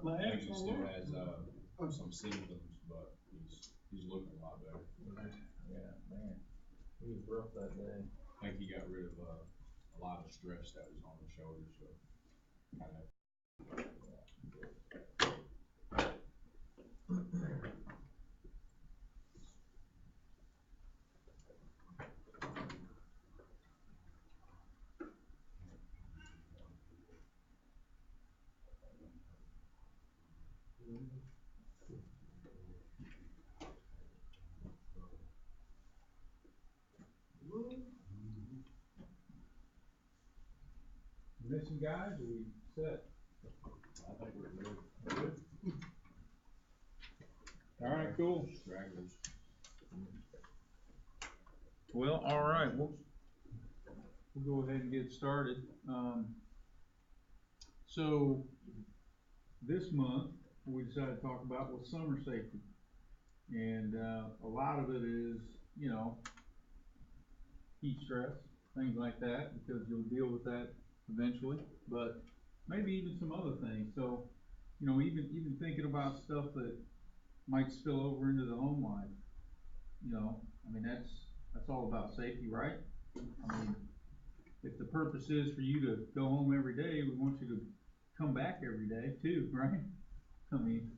I think he still has some symptoms, but he's looking a lot better. Yeah, man, he was rough that day. I think he got rid of a lot of stress that was on the shoulders, so kind of. Missing guys, or we set? I think we're good. All right, cool. Stragglers. Well, all right, we'll go ahead and get started. So this month we decided to talk about was summer safety, and a lot of it is, you know, heat stress, things like that, because you'll deal with that eventually, but maybe even some other things. So, you know, even thinking about stuff that might spill over into the home life. You know, I mean, that's all about safety, right? I mean, if the purpose is for you to go home every day, we want you to come back every day too, right? I mean,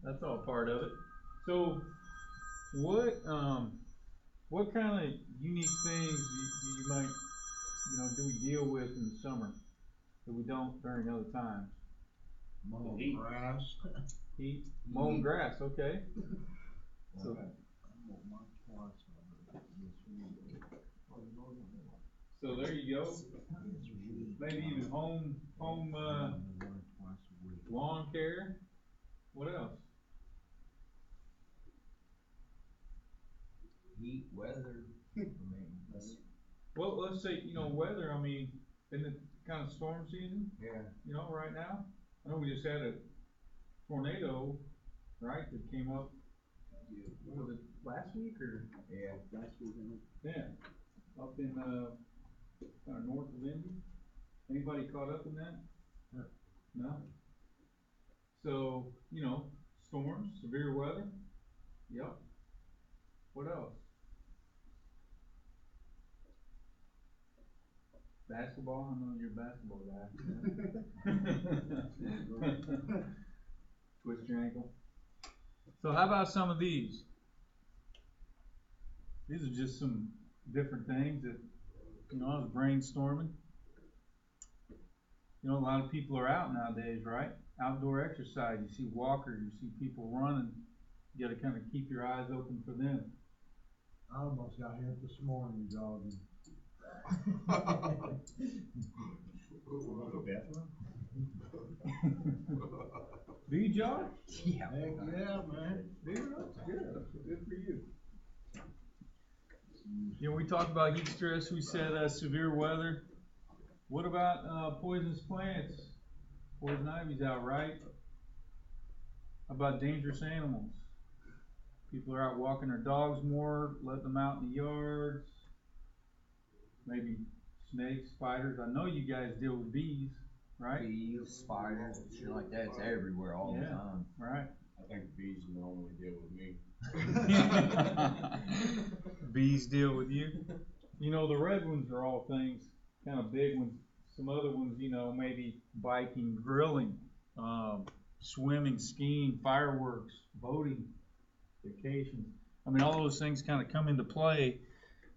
that's all part of it. So what kind of unique things do you might, you know, do we deal with in the summer that we don't during other times? Mowing grass. Heat, mowing grass, okay. So, so there you go. Maybe even home lawn care. What else? Heat, weather. Well, let's say, you know, weather. I mean, isn't it kind of storm season? Yeah. You know, right now. I know we just had a tornado, right? That came up. What was it, last week or? Yeah, last week. Yeah, up in kind of north of Indy. Anybody caught up in that? No. So, you know, storms, severe weather. Yep. What else? Basketball. I know you're a basketball guy. Twist your ankle. So how about some of these? These are just some different things that, you know, I was brainstorming. You know, a lot of people are out nowadays, right? Outdoor exercise. You see walkers, you see people running. You got to kind of keep your eyes open for them. I almost got hit this morning jogging. Do you jog? Yeah. Heck yeah, man. Do you? Good. Good for you. You know, we talked about heat stress. We said severe weather. What about poisonous plants? Poison ivy's out, right? How about dangerous animals? People are out walking their dogs more, letting them out in the yards. Maybe snakes, spiders. I know you guys deal with bees, right? Bees, spiders, shit like that. It's everywhere all the time. Right. I think bees normally deal with me. Bees deal with you. You know, the red ones are all things, kind of big ones. Some other ones, you know, maybe biking, grilling, swimming, skiing, fireworks, boating, vacations. I mean, all those things kind of come into play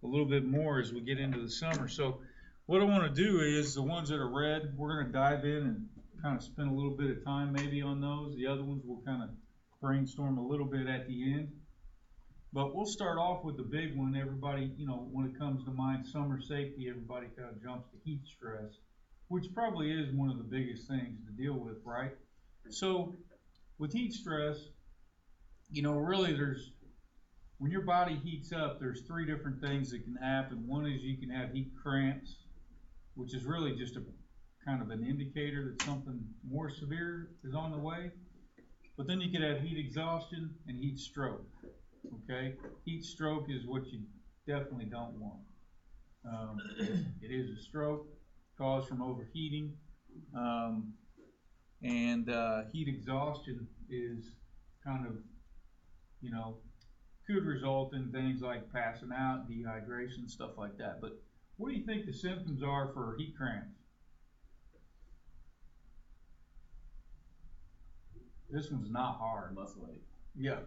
a little bit more as we get into the summer. So what I want to do is the ones that are red, we're going to dive in and kind of spend a little bit of time maybe on those. The other ones we'll kind of brainstorm a little bit at the end. But we'll start off with the big one. Everybody, you know, when it comes to mind, summer safety, everybody kind of jumps to heat stress, which probably is one of the biggest things to deal with, right? So with heat stress, you know, really when your body heats up, there's three different things that can happen. One is you can have heat cramps, which is really just a kind of an indicator that something more severe is on the way. But then you could have heat exhaustion and heat stroke. Okay, heat stroke is what you definitely don't want. It is a stroke caused from overheating. And heat exhaustion is kind of, could result in things like passing out, dehydration, stuff like that. But what do you think the symptoms are for heat cramps? This one's not hard. Muscle ache. Yeah.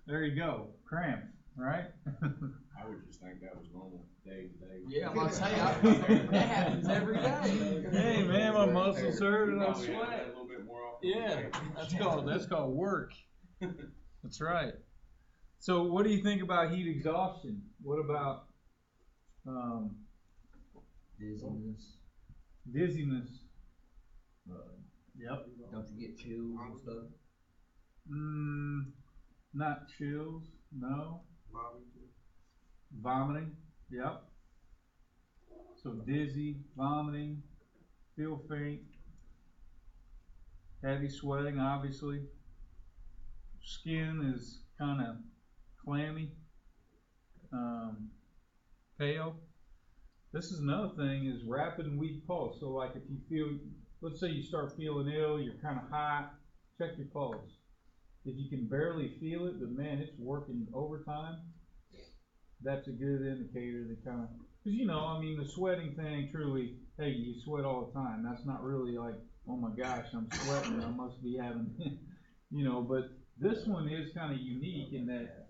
There you go. Cramps, right? I would just think that was normal day to day. Yeah, I'm gonna say, that happens every day. Hey man, my muscles hurt and I Probably have that sweat. a little bit more often. Yeah, that's called work. That's right. So what do you think about heat exhaustion? What about Dizziness. dizziness? Yep. Don't you get chills and stuff? Not chills, no. Vomiting, yep. So dizzy, vomiting, feel faint, heavy sweating, obviously. Skin is kind of clammy, pale. This is another thing, is rapid and weak pulse. So like if you feel, let's say you start feeling ill, you're kind of hot, check your pulse. If you can barely feel it, but man, it's working overtime, that's a good indicator to kind of, because the sweating thing truly, hey, you sweat all the time. That's not really like, oh my gosh, I'm sweating, I must be having, but this one is kind of unique in that,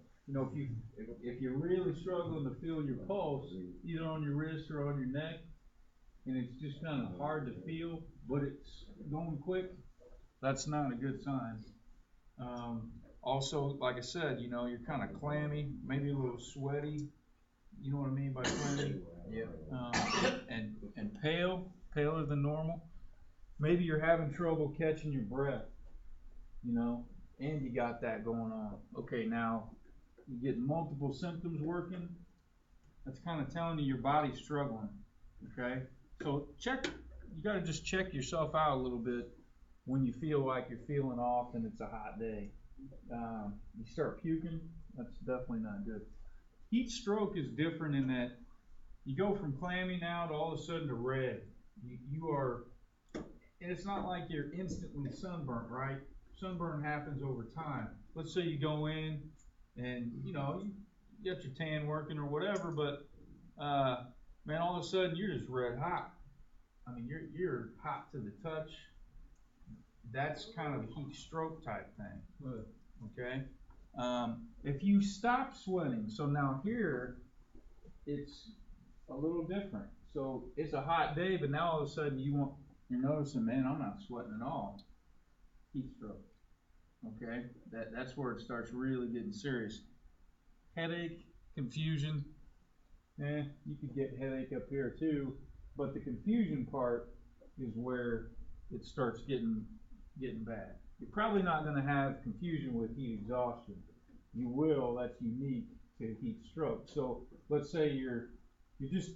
if you're really struggling to feel your pulse, either on your wrist or on your neck, and it's just kind of hard to feel, but it's going quick, that's not a good sign. Also, like I said, you're kind of clammy, maybe a little sweaty. You know what I mean by clammy? Yeah. And paler than normal. Maybe you're having trouble catching your breath, and you got that going on. Okay, now you get multiple symptoms working. That's kind of telling you your body's struggling. Okay, so you got to just check yourself out a little bit when you feel like you're feeling off and it's a hot day. You start puking, that's definitely not good. Heat stroke is different in that you go from clammy now to all of a sudden to red. You are, and it's not like you're instantly sunburnt, right? Sunburn happens over time. Let's say you go in and you got your tan working or whatever, but man, all of a sudden you're just red hot. I mean, you're hot to the touch. That's kind of a heat stroke type thing. Okay. If you stop sweating, so now here it's a little different. So it's a hot day, but now all of a sudden you're noticing, man, I'm not sweating at all. Heat stroke. Okay, that's where it starts really getting serious. Headache, confusion. You could get headache up here too, but the confusion part is where it starts getting bad. You're probably not going to have confusion with heat exhaustion. You will. That's unique to heat stroke. So let's say you're just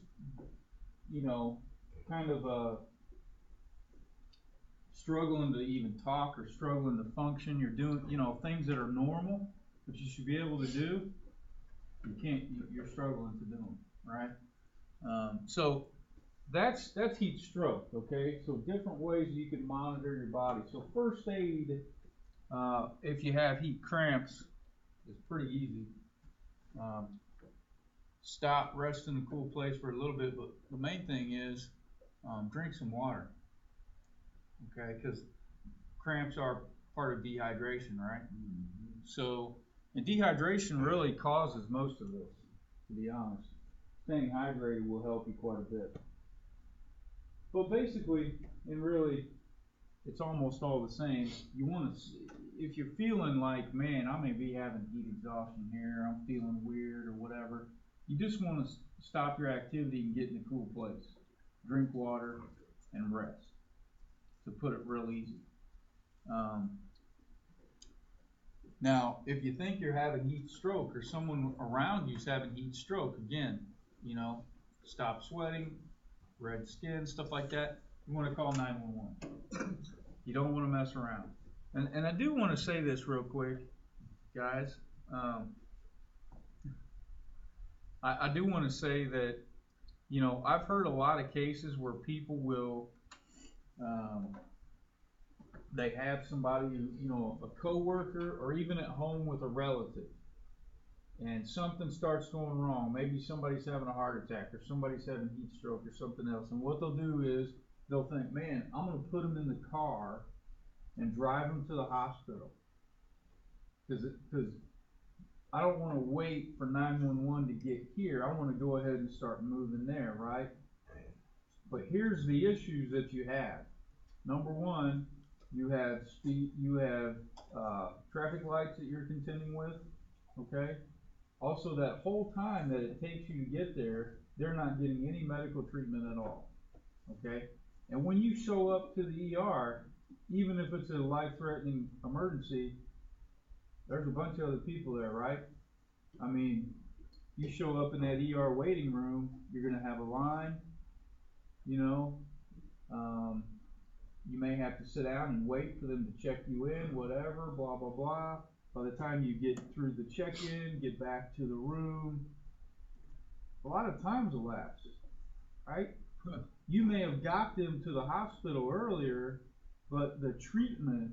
kind of struggling to even talk or struggling to function. You're doing things that are normal, but you should be able to do. You can't. You're struggling to do them, right? So that's heat stroke. Okay. So different ways you can monitor your body. So first aid, if you have heat cramps, is pretty easy. Stop, rest in a cool place for a little bit, but the main thing is drink some water. Okay, because cramps are part of dehydration, right? Mm-hmm. So, and dehydration really causes most of this, to be honest. Staying hydrated will help you quite a bit. But basically, and really, it's almost all the same. You want to, if you're feeling like, man, I may be having heat exhaustion here, I'm feeling weird or whatever, you just want to stop your activity and get in a cool place. Drink water and rest, to put it real easy. Now, if you think you're having heat stroke or someone around you's having heat stroke, again, stop sweating, red skin, stuff like that, you want to call 911. You don't want to mess around. And I do want to say this real quick, guys. I do want to say that, I've heard a lot of cases where people will they have somebody who, you know, a coworker or even at home with a relative, and something starts going wrong, maybe somebody's having a heart attack or somebody's having heat stroke or something else, and what they'll do is they'll think, man, I'm gonna put them in the car and drive them to the hospital, because I don't want to wait for 911 to get here. I want to go ahead and start moving there, right? But here's the issues that you have. Number one, you have speed, you have traffic lights that you're contending with, okay? Also, that whole time that it takes you to get there, they're not getting any medical treatment at all, okay? And when you show up to the ER, even if it's a life-threatening emergency, there's a bunch of other people there, right? I mean, you show up in that ER waiting room, you're gonna have a line, you know, you may have to sit down and wait for them to check you in, whatever, blah, blah, blah. By the time you get through the check-in, get back to the room, a lot of time's elapsed, right? You may have got them to the hospital earlier, but the treatment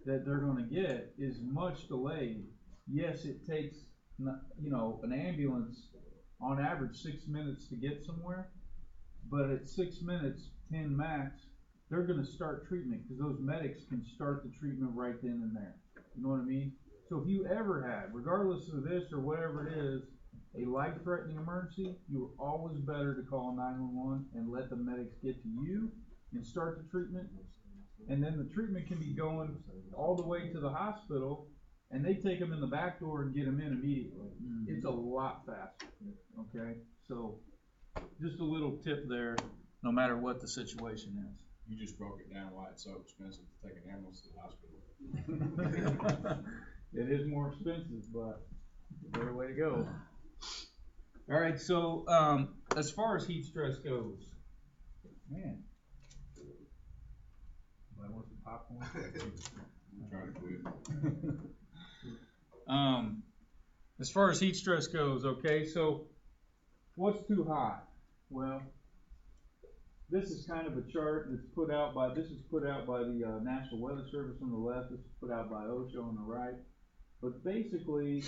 that they're gonna get is much delayed. Yes, it takes, you know, an ambulance on average 6 minutes to get somewhere, but at 6 minutes, 10 max, they're gonna start treatment, because those medics can start the treatment right then and there. You know what I mean? So if you ever had, regardless of this or whatever it is, a life-threatening emergency, you're always better to call 911 and let the medics get to you and start the treatment. And then the treatment can be going all the way to the hospital, and they take them in the back door and get them in immediately. It's a lot faster, okay? So, just a little tip there, no matter what the situation is. You just broke it down why it's so expensive to take an ambulance to the hospital. It is more expensive, but better way to go. All right, so as far as heat stress goes, man, anybody want some popcorn? I'm trying to quit. As far as heat stress goes, okay, so what's too hot? Well, this is kind of a chart that's put out by, the National Weather Service on the left, this is put out by OSHA on the right. But basically,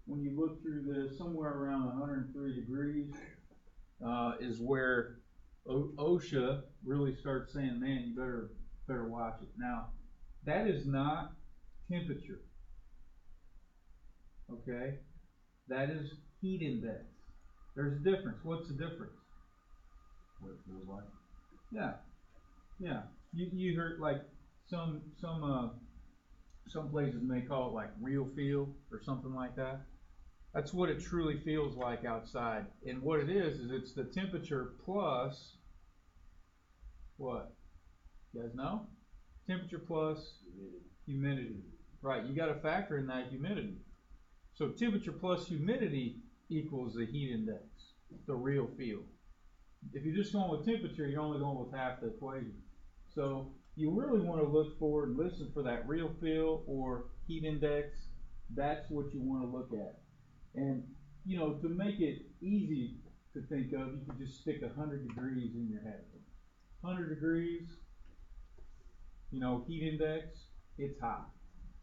when you look through this, somewhere around 103 degrees is where OSHA really starts saying, man, you better watch it. Now, that is not temperature, okay? That is heat index. There's a difference. What's the difference? What it feels like. Yeah. You heard like some places may call it like real feel or something like that. That's what it truly feels like outside. And what it is it's the temperature plus what? You guys know? Temperature plus humidity. Right, you got to factor in that humidity. So temperature plus humidity equals the heat index, the real feel. If you're just going with temperature, you're only going with half the equation. So you really want to look for and listen for that real feel or heat index. That's what you want to look at. And, you know, to make it easy to think of, you can just stick 100 degrees in your head. 100 degrees, you know, heat index, it's hot.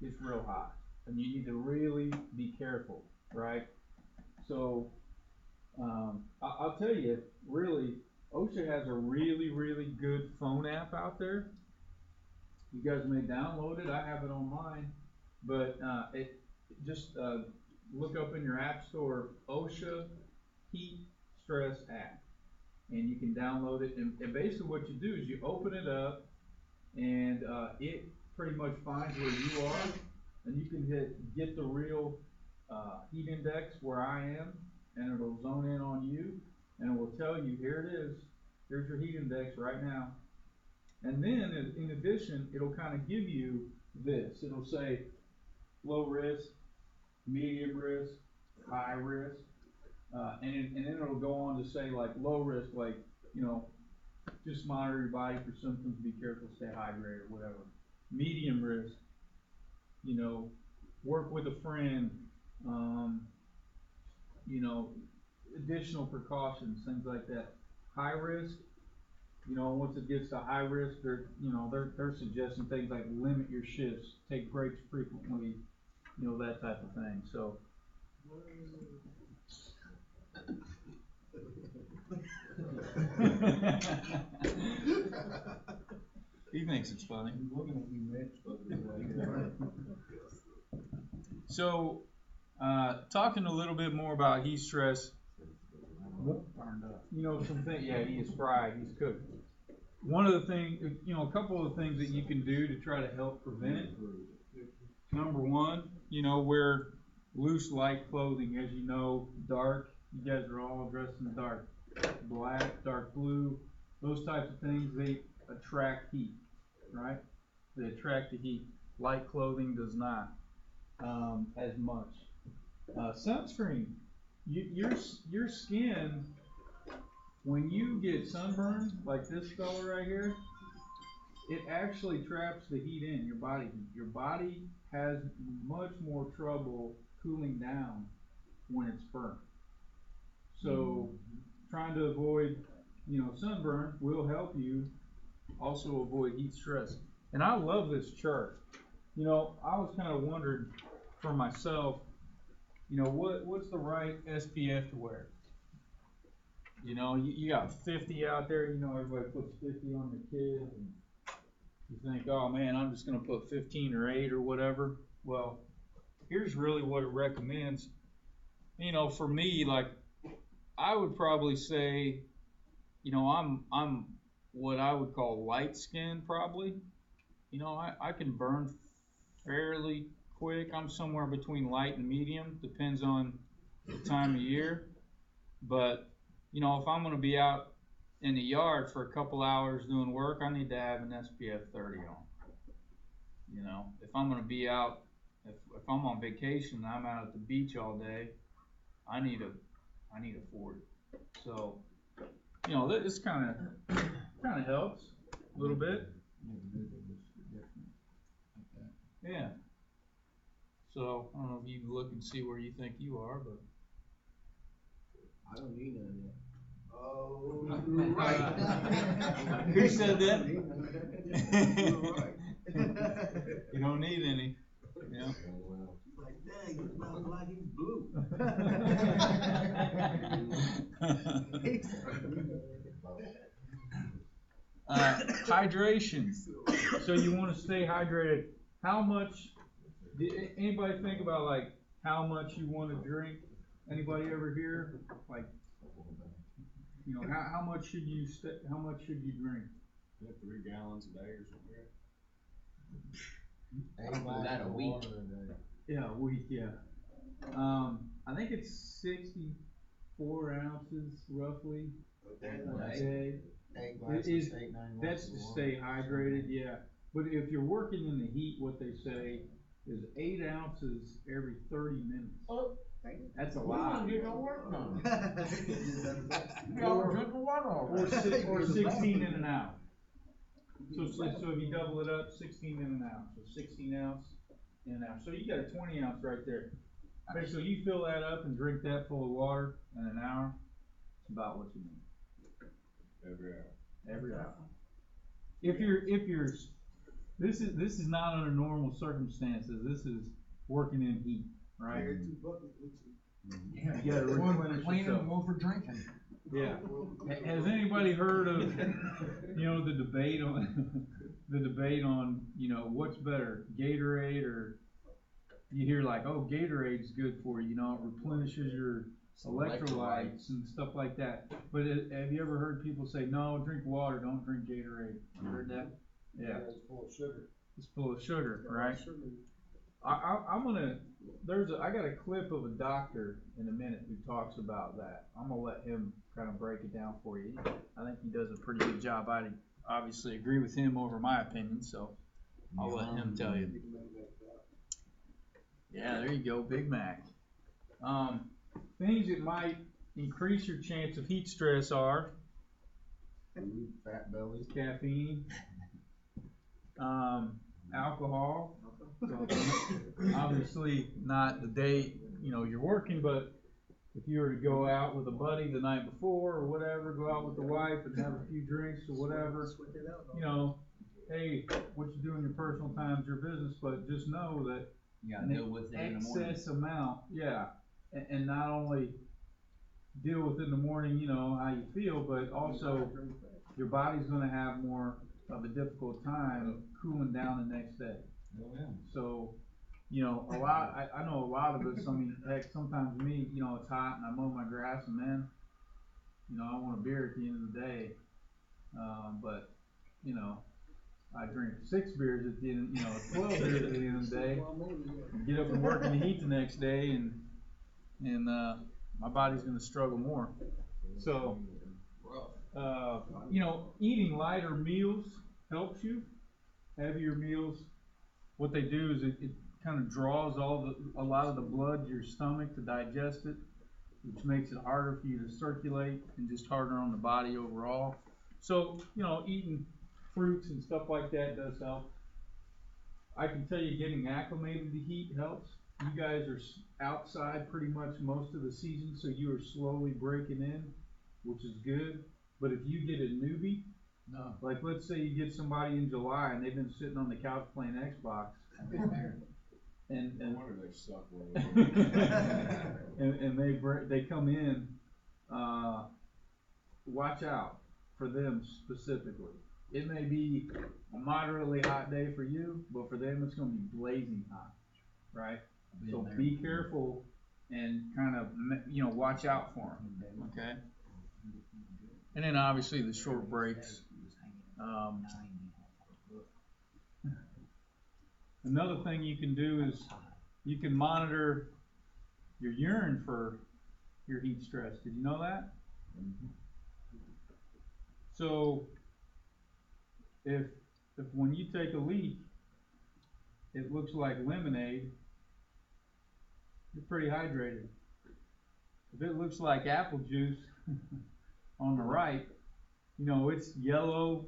It's real hot. And you need to really be careful, right? So, I'll tell you, really, OSHA has a really, really good phone app out there. You guys may download it. I have it on mine, but it just look up in your app store OSHA Heat Stress app, and you can download it. And basically, what you do is you open it up, and it pretty much finds where you are, and you can get the real heat index where I am, and it'll zone in on you, and it will tell you, here it is, here's your heat index right now. And then, in addition, it'll kind of give you this. It'll say low risk, medium risk, high risk, and then it'll go on to say like low risk, like, you know, just monitor your body for symptoms, be careful, stay hydrated or whatever. Medium risk, you know, work with a friend, you know, additional precautions, things like that. High risk, You know, once it gets to high risk, they're suggesting things like limit your shifts, take breaks frequently, you know, that type of thing. So. He thinks it's funny. So, talking a little bit more about heat stress. You know, yeah, he is fried, he's cooked. One of the things, you know, a couple of things that you can do to try to help prevent it. Number one, you know, wear loose, light clothing. As you know, dark. You guys are all dressed in dark. Black, dark blue, those types of things, they attract heat, right? They attract the heat. Light clothing does not as much. Sunscreen. Your skin, when you get sunburned, like this fella right here, it actually traps the heat in your body. Your body has much more trouble cooling down when it's burnt. So trying to avoid, you know, sunburn will help you also avoid heat stress. And I love this chart. You know, I was kind of wondering for myself, you know, what's the right SPF to wear? You know, you got 50 out there, you know, everybody puts 50 on their kid, and you think, oh man, I'm just going to put 15 or 8 or whatever. Well, here's really what it recommends. You know, for me, like, I would probably say, you know, I'm what I would call light skinned probably. You know, I can burn fairly quick. I'm somewhere between light and medium, depends on the time of year. But, you know, if I'm going to be out in the yard for a couple hours doing work, I need to have an SPF 30 on. You know, if I'm going to be out, if I'm on vacation and I'm out at the beach all day, I need a 40. So, you know, this kind of helps a little bit. Yeah. So I don't know if you can look and see where you think you are, but I don't need none of that. Oh, you're right. Who said that? You're right. You don't need any. Yeah. Like, dang, you smell like he's blue. Hydration. So you want to stay hydrated. How much? Did anybody think about like how much you want to drink? Anybody ever hear like, you know, how much should you how much should you drink? 3 gallons a day or something. Was that a week? Yeah, a week. Yeah. I think it's 64 ounces roughly a day. That's to stay hydrated. Yeah. But if you're working in the heat, what they say is 8 ounces every 30 minutes. Oh, that's a lot. You don't work on Or 16 in an ounce. So if you double it up, 16 in an ounce. So 16 ounce in an ounce. So you got a 20 ounce right there. Okay, so you fill that up and drink that full of water in an hour. It's about what you need. Every hour. If you're this is not under normal circumstances. This is working in heat, right? Yeah, you gotta replenish yourself. One for drinking. Yeah. Has anybody heard of, you know, the debate on you know, what's better, Gatorade, or you hear like, oh, Gatorade's good for you, you know, it replenishes your electrolytes and stuff like that. But have you ever heard people say, no, drink water, don't drink Gatorade? You heard that? Yeah. It's full of sugar. It's full of sugar, right? I got a clip of a doctor in a minute who talks about that. I'm gonna let him kind of break it down for you. I think he does a pretty good job. I obviously agree with him over my opinion, so I'll let him tell you. Yeah, there you go, Big Mac. Things that might increase your chance of heat stress are Fat bellies. caffeine, alcohol. So obviously not the day, you know, you're working, but if you were to go out with a buddy the night before or whatever, go out with the wife and have a few drinks or whatever, you know, hey, what you do in your personal time is your business, but just know that You gotta deal with it in the morning. excess amount, yeah, and not only deal with it in the morning, you know, how you feel, but also your body's gonna have more of a difficult time cooling down the next day. So, you know, I know a lot of us, I mean, heck, sometimes me, you know, it's hot and I mow my grass and man, you know, I want a beer at the end of the day. But, you know, I drink 6 beers at the end, you know, 12 beers at the end of the day, and get up and work in the heat the next day, and my body's gonna struggle more. So, you know, eating lighter meals helps you. Heavier meals, what they do is it kind of draws a lot of the blood to your stomach to digest it, which makes it harder for you to circulate and just harder on the body overall. So, you know, eating fruits and stuff like that does help. I can tell you getting acclimated to heat helps. You guys are outside pretty much most of the season, so you are slowly breaking in, which is good. But if you get a newbie, like let's say you get somebody in July and they've been sitting on the couch playing Xbox, and No wonder they suck. and they come in, watch out for them specifically. It may be a moderately hot day for you, but for them it's going to be blazing hot, right? So be careful and kind of, you know, watch out for them, okay? And then obviously the short breaks. Another thing you can do is you can monitor your urine for your heat stress. Did you know that? So if when you take a leak, it looks like lemonade, you're pretty hydrated. If it looks like apple juice on the right, you know, it's yellow,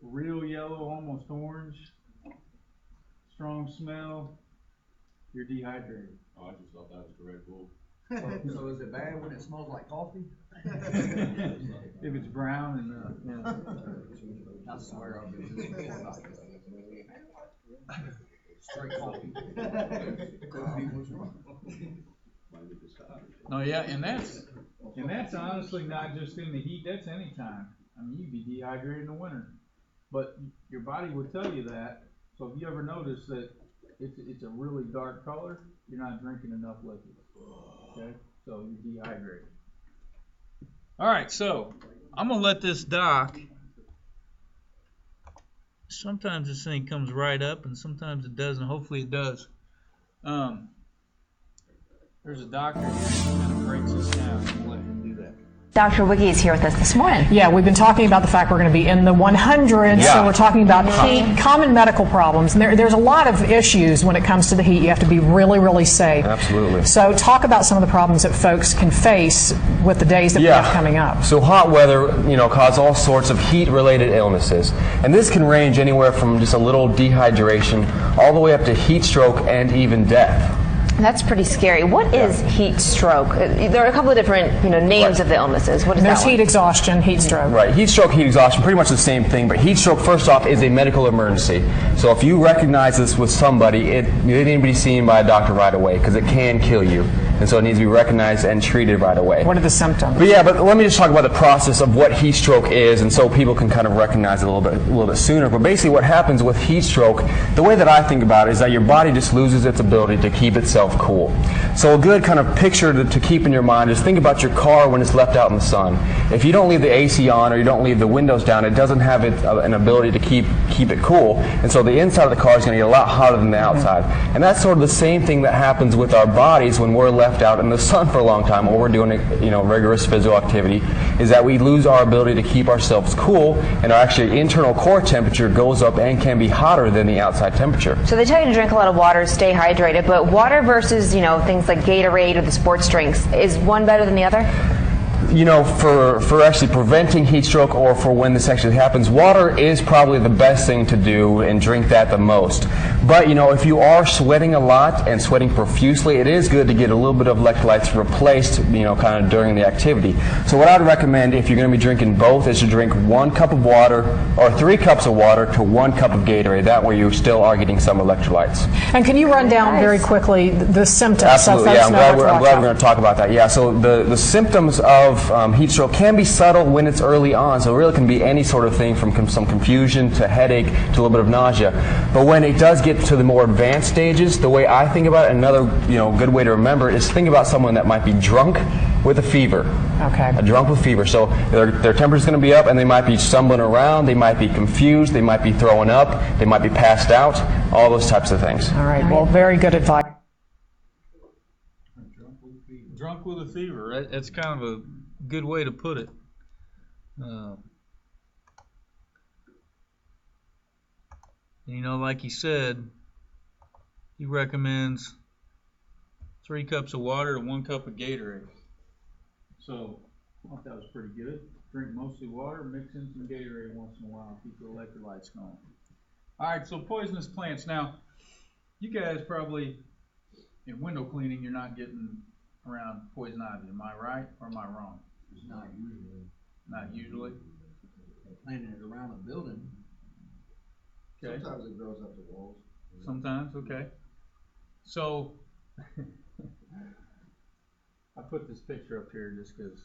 real yellow, almost orange, strong smell, you're dehydrated. Oh, I just thought that was the Red Bull. So is it bad when it smells like coffee? If it's brown and, yeah. I swear I'll be just straight coffee. No, yeah, and that's honestly not just in the heat, that's any time. I mean, you'd be dehydrated in the winter, but your body will tell you that. So if you ever notice that it's a really dark color, you're not drinking enough liquid. Okay, so you're dehydrated. All right, so I'm gonna let this dock. Sometimes this thing comes right up, and sometimes it doesn't. Hopefully, it does. There's a doctor here who kind of breaks this down. I'm gonna let him do that. Dr. Wicke is here with us this morning. Yeah, we've been talking about the fact we're going to be in the 100s, so we're talking about heat, common medical problems. And there's a lot of issues when it comes to the heat. You have to be really, really safe. Absolutely. So talk about some of the problems that folks can face with the days that we have coming up. So hot weather, cause all sorts of heat-related illnesses. And this can range anywhere from just a little dehydration all the way up to heat stroke and even death. That's pretty scary. What is heat stroke? There are a couple of different, names of the illnesses. What is There's that heat exhaustion, heat stroke. Right. Heat stroke, heat exhaustion, pretty much the same thing. But heat stroke, first off, is a medical emergency. So if you recognize this with somebody, it need to be seen by a doctor right away because it can kill you. And so it needs to be recognized and treated right away. What are the symptoms? But let me just talk about the process of what heat stroke is, and so people can kind of recognize it a little bit sooner. But basically what happens with heat stroke, the way that I think about it is that your body just loses its ability to keep itself cool. So a good kind of picture to keep in your mind is think about your car when it's left out in the sun. If you don't leave the AC on or you don't leave the windows down, it doesn't have an ability to keep it cool. And so the inside of the car is going to get a lot hotter than the outside. And that's sort of the same thing that happens with our bodies when we're left out in the sun for a long time or we're doing rigorous physical activity, is that we lose our ability to keep ourselves cool, and our actually internal core temperature goes up and can be hotter than the outside temperature. So they tell you to drink a lot of water, stay hydrated, but water versus, things like Gatorade or the sports drinks, is one better than the other? you know, for actually preventing heat stroke or for when this actually happens, water is probably the best thing to do, and drink that the most. But, you know, if you are sweating a lot and sweating profusely, it is good to get a little bit of electrolytes replaced, you know, kind of during the activity. So what I'd recommend if you're going to be drinking both is to drink 1 cup of water or 3 cups of water to 1 cup of Gatorade. That way you still are getting some electrolytes. And can you run down very quickly the symptoms? Absolutely, yeah. I'm glad we're going to talk about that. Yeah, so the symptoms of heat stroke can be subtle when it's early on, so it really can be any sort of thing from some confusion to headache to a little bit of nausea. But when it does get to the more advanced stages, the way I think about it, another good way to remember it is think about someone that might be drunk with a fever. Okay. A drunk with fever. So their temperature's going to be up and they might be stumbling around, they might be confused, they might be throwing up, they might be passed out, all those types of things. All right, well, very good advice. Drunk with a fever. That's kind of a good way to put it. You know, like he said, he recommends 3 cups of water to 1 cup of Gatorade. So I thought that was pretty good. Drink mostly water, mix in some Gatorade once in a while, keep the electrolytes going. All right, so poisonous plants. Now, you guys probably, in window cleaning, you're not getting around poison ivy. Am I right or am I wrong? It's not usually. Not usually. They're planting it around a building. Okay. Sometimes it grows up the walls. Sometimes, okay. So, I put this picture up here just because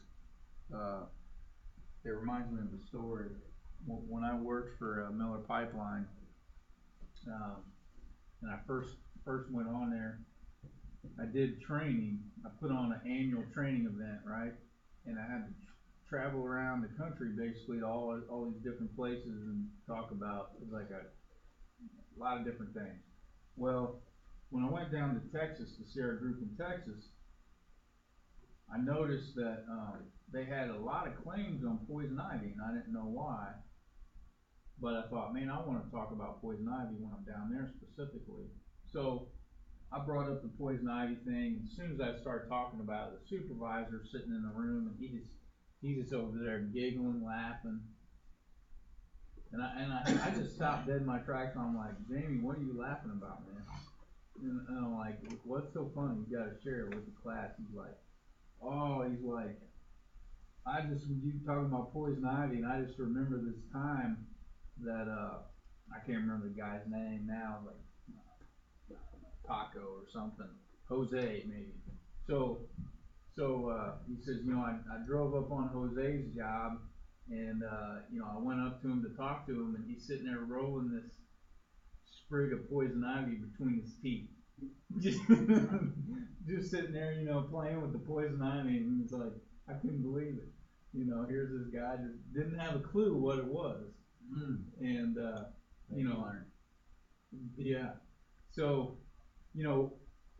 it reminds me of a story. When I worked for Miller Pipeline, and I first went on there, I did training. I put on an annual training event, right? And I had to travel around the country basically to all these different places and talk about like a lot of different things. Well, when I went down to Texas to see our group in Texas, I noticed that they had a lot of claims on poison ivy, and I didn't know why. But I thought, man, I want to talk about poison ivy when I'm down there specifically. So I brought up the poison ivy thing, and as soon as I started talking about it, the supervisor sitting in the room, and he's just over there giggling, laughing. And I just stopped dead in my tracks, and I'm like, Jamie, what are you laughing about, man? And I'm like, what's so funny? You got to share it with the class. He's like, when you talking about poison ivy, and I just remember this time that, I can't remember the guy's name now, like, Taco or something, Jose maybe. So he says, I drove up on Jose's job, and I went up to him to talk to him, and he's sitting there rolling this sprig of poison ivy between his teeth, just sitting there, playing with the poison ivy, and it's like, I couldn't believe it. Here's this guy that didn't have a clue what it was, and yeah. So,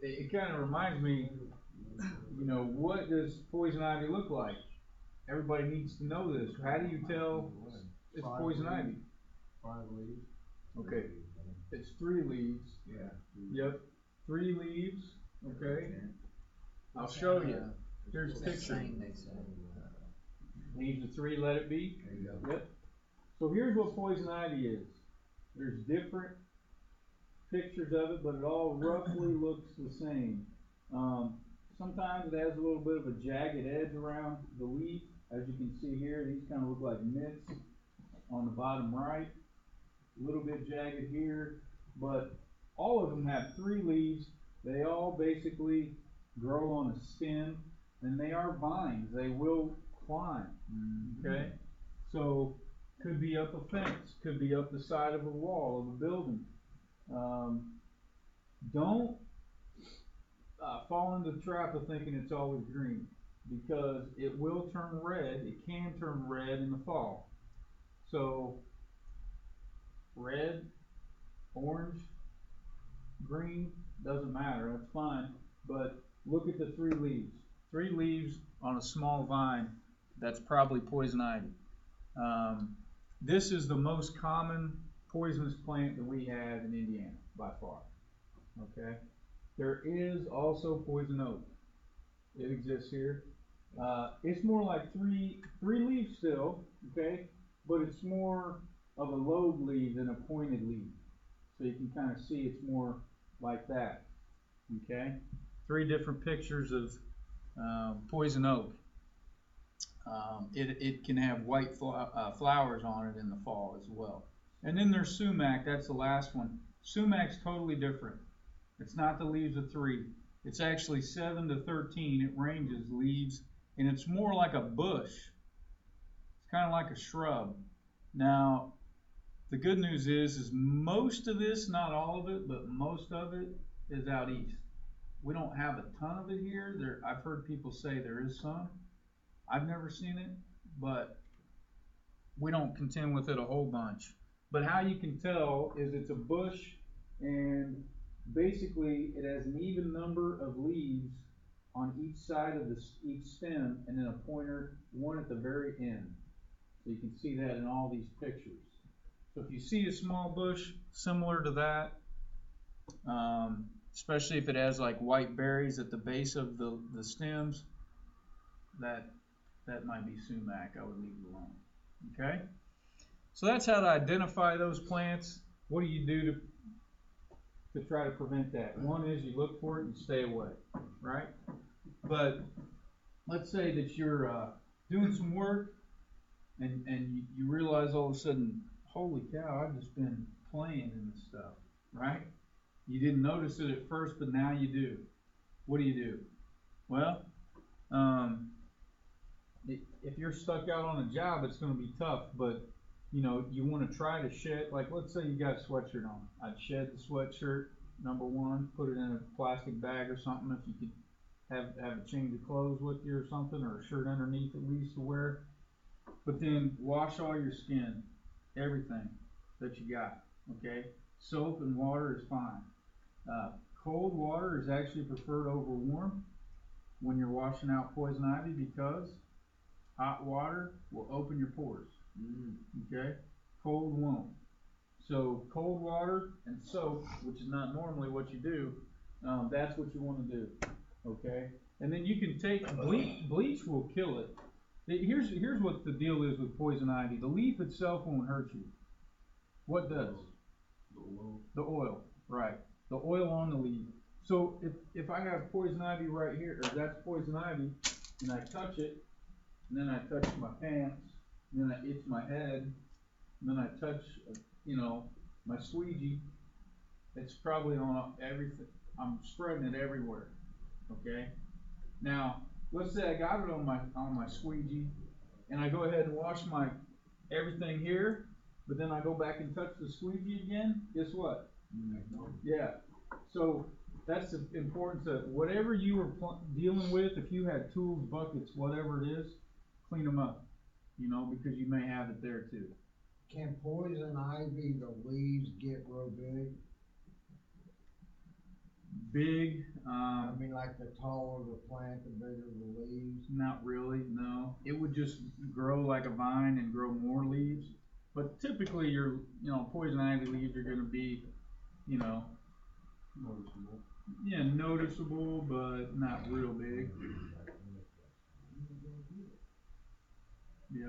it kind of reminds me, what does poison ivy look like? Everybody needs to know this. How do you tell it's poison ivy? 5 leaves. Okay. It's 3 leaves. Yeah. Yep. 3 leaves. Okay. I'll show you. Here's a picture. Leaves of 3, let it be. There you go. Yep. So here's what poison ivy is. There's different pictures of it, but it all roughly looks the same. Sometimes it has a little bit of a jagged edge around the leaf. As you can see here, these kind of look like mitts on the bottom right. A little bit jagged here, but all of them have 3 leaves. They all basically grow on a stem, and they are vines. They will climb. Okay? So, could be up a fence, could be up the side of a wall of a building. Don't fall into the trap of thinking it's always green, because it will turn red. It can turn red in the fall. So red, orange, green, doesn't matter, that's fine. But look at the 3 leaves. 3 leaves on a small vine, that's probably poison ivy. This is the most common poisonous plant that we have in Indiana by far. Okay? There is also poison oak. It exists here. It's more like three leaves still, okay? But it's more of a lobe leaf than a pointed leaf. So you can kind of see it's more like that, okay? 3 different pictures of poison oak. It can have white flowers on it in the fall as well. And then there's sumac, that's the last one. Sumac's totally different. It's not the leaves of 3. It's actually 7 to 13. It ranges leaves, and it's more like a bush. It's kind of like a shrub. Now, the good news is most of this, not all of it, but most of it is out east. We don't have a ton of it here. I've heard people say there is some. I've never seen it, but we don't contend with it a whole bunch. But how you can tell is it's a bush, and basically it has an even number of leaves on each side of each stem, and then a pointer, one at the very end. So you can see that in all these pictures. So if you see a small bush similar to that, especially if it has like white berries at the base of the stems, that might be sumac. I would leave it alone. Okay? So that's how to identify those plants. What do you do to try to prevent that? One is you look for it and stay away, right? But let's say that you're doing some work and you realize all of a sudden, holy cow, I've just been playing in this stuff, right? You didn't notice it at first, but now you do. What do? Well, if you're stuck out on a job, it's going to be tough, but you know, you want to try to shed, like let's say you got a sweatshirt on. I'd shed the sweatshirt, number one, put it in a plastic bag or something if you could have a change of clothes with you or something, or a shirt underneath at least to wear. But then wash all your skin, everything that you got, okay? Soap and water is fine. Cold water is actually preferred over warm when you're washing out poison ivy because hot water will open your pores, okay? Cold won't. So cold water and soap, which is not normally what you do, that's what you want to do, okay? And then you can take bleach will kill it. Here's what the deal is with poison ivy. The leaf itself won't hurt you. What does? The oil, right. The oil on the leaf. So if I have poison ivy right here, or that's poison ivy, and I touch it, and then I touch my pants, and then I itch my head, and then I touch, you know, my squeegee, it's probably on everything. I'm spreading it everywhere, okay? Now, let's say I got it on my squeegee, and I go ahead and wash my everything here, but then I go back and touch the squeegee again, guess what? Yeah. So that's the importance of whatever you were dealing with. If you had tools, buckets, whatever it is, clean them up, you know, because you may have it there too. Can poison ivy, the leaves get real big? Big, I mean, like the taller the plant, the bigger the leaves? not really, no. It would just grow like a vine and grow more leaves. But typically your, you know, poison ivy leaves are gonna be, you know, Noticeable. yeah, noticeable, but not real big. Yeah.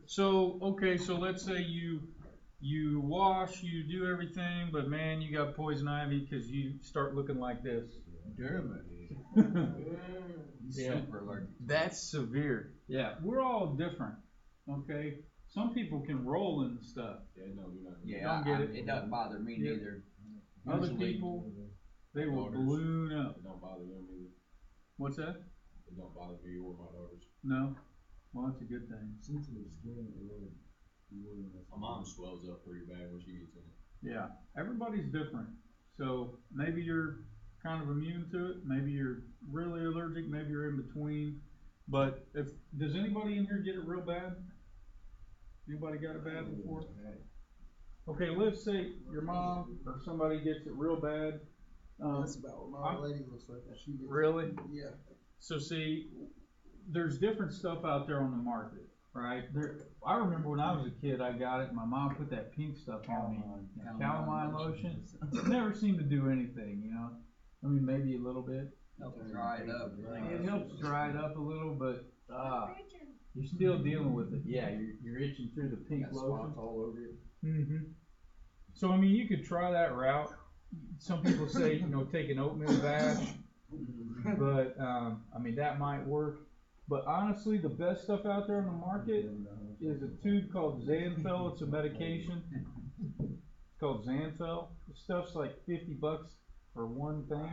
So, okay, so let's say you wash, you do everything, but man, you got poison ivy because you start looking like this. Dermot. Yeah. Super allergic. That's severe. Yeah, we're all different. Okay, some people can roll in stuff. Yeah, no, you're not. Yeah, Don't get it. it doesn't bother me Yeah. neither. Other Usually- people, they will Daughters. balloon up. It don't bother them either. What's that? It don't bother me or my daughters. No. Well, that's a good thing. Sensitive skin, it really. My mom swells up pretty bad when she gets in it. Yeah, everybody's different. So maybe you're kind of immune to it. Maybe you're really allergic. Maybe you're in between. But does anybody in here get it real bad? Anybody got it bad before? Okay, let's say your mom or somebody gets it real bad. That's about what my lady looks like. She gets, Really? yeah. So see, there's different stuff out there on the market, right? I remember when I was a kid, I got it, and my mom put that pink stuff on me, calamine lotion. It never seemed to do anything, you know. I mean, maybe a little bit. Dry it up. It helps dry it up a little, but you're still dealing with it. Yeah, you're itching through the pink lotion. all over it. Mm-hmm. So I mean, you could try that route. Some people say, take an oatmeal bath, but I mean that might work. But honestly, the best stuff out there on the market is a tube called Zanfel. It's a medication. It's called Zanfel. The stuff's like $50 for one thing,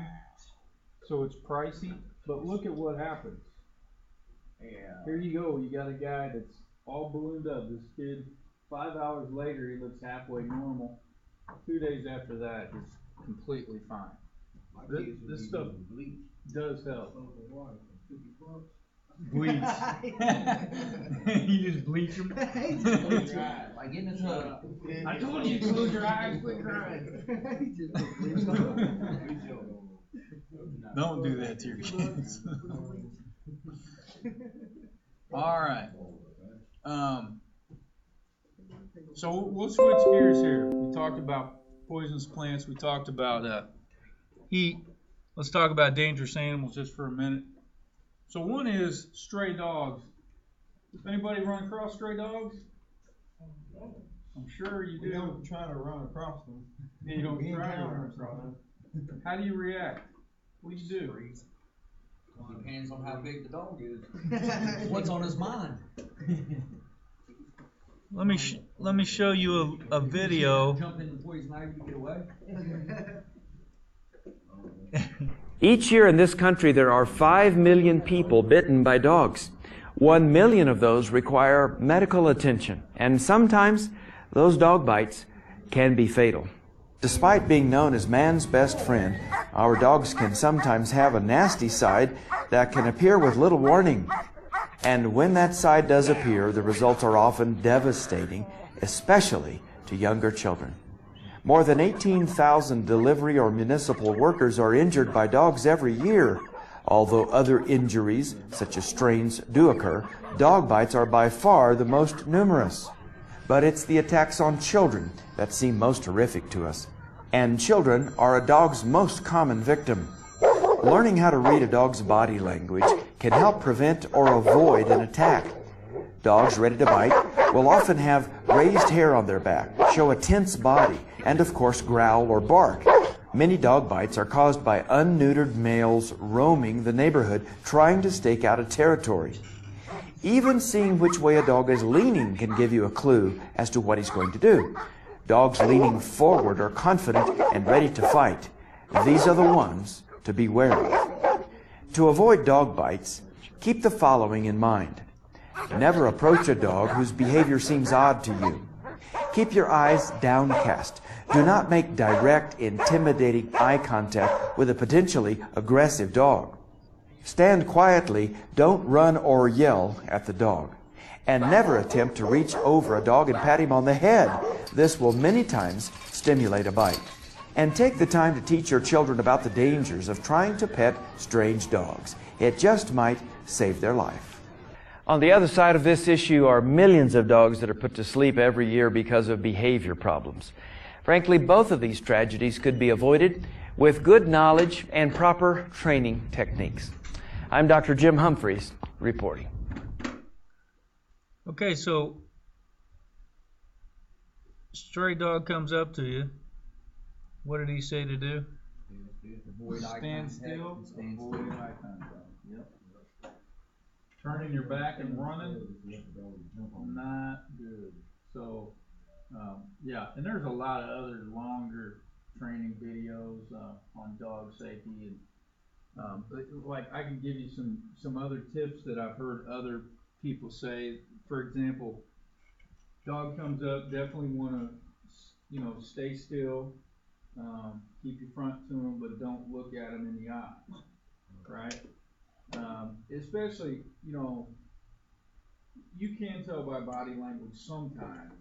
so it's pricey. But look at what happens. Yeah. Here you go. You got a guy that's all ballooned up. This kid, 5 hours later, he looks halfway normal. 2 days after that, he's completely fine. This stuff does help. Bleach. You just bleach them. Like getting his hood. I told you to close your eyes, quit crying. Don't do that to your kids. All right. So we'll switch gears here. We talked about poisonous plants. We talked about heat. Let's talk about dangerous animals just for a minute. So one is stray dogs. Anybody run across stray dogs? I'm sure you do. We don't try to run across them. You don't try to run across them. How do you react? What do you do? Depends on how big the dog is. What's on his mind? Let me show you a video. Jump in the poison ivy to get away. Each year in this country, there are 5 million people bitten by dogs. 1 million of those require medical attention, and sometimes those dog bites can be fatal. Despite being known as man's best friend, our dogs can sometimes have a nasty side that can appear with little warning. And when that side does appear, the results are often devastating, especially to younger children. More than 18,000 delivery or municipal workers are injured by dogs every year. Although other injuries, such as strains, do occur, dog bites are by far the most numerous. But it's the attacks on children that seem most horrific to us. And children are a dog's most common victim. Learning how to read a dog's body language can help prevent or avoid an attack. Dogs ready to bite will often have raised hair on their back, show a tense body, and of course growl or bark. Many dog bites are caused by unneutered males roaming the neighborhood trying to stake out a territory. Even seeing which way a dog is leaning can give you a clue as to what he's going to do. Dogs leaning forward are confident and ready to fight. These are the ones to beware of. To avoid dog bites, keep the following in mind. Never approach a dog whose behavior seems odd to you. Keep your eyes downcast. Do not make direct, intimidating eye contact with a potentially aggressive dog. Stand quietly, don't run or yell at the dog. And never attempt to reach over a dog and pat him on the head. This will many times stimulate a bite. And take the time to teach your children about the dangers of trying to pet strange dogs. It just might save their life. On the other side of this issue are millions of dogs that are put to sleep every year because of behavior problems. Frankly, both of these tragedies could be avoided with good knowledge and proper training techniques. I'm Dr. Jim Humphreys, reporting. Okay, so stray dog comes up to you. What did he say to do? Avoid eye Stand contact still. and stand Avoid still. eye contact. Yep. Turning your back and running, not good. So, yeah, and there's a lot of other longer training videos on dog safety, and like I can give you some other tips that I've heard other people say. For example, dog comes up, definitely want to, stay still, keep your front to them, but don't look at them in the eye, right? Especially, you can tell by body language sometimes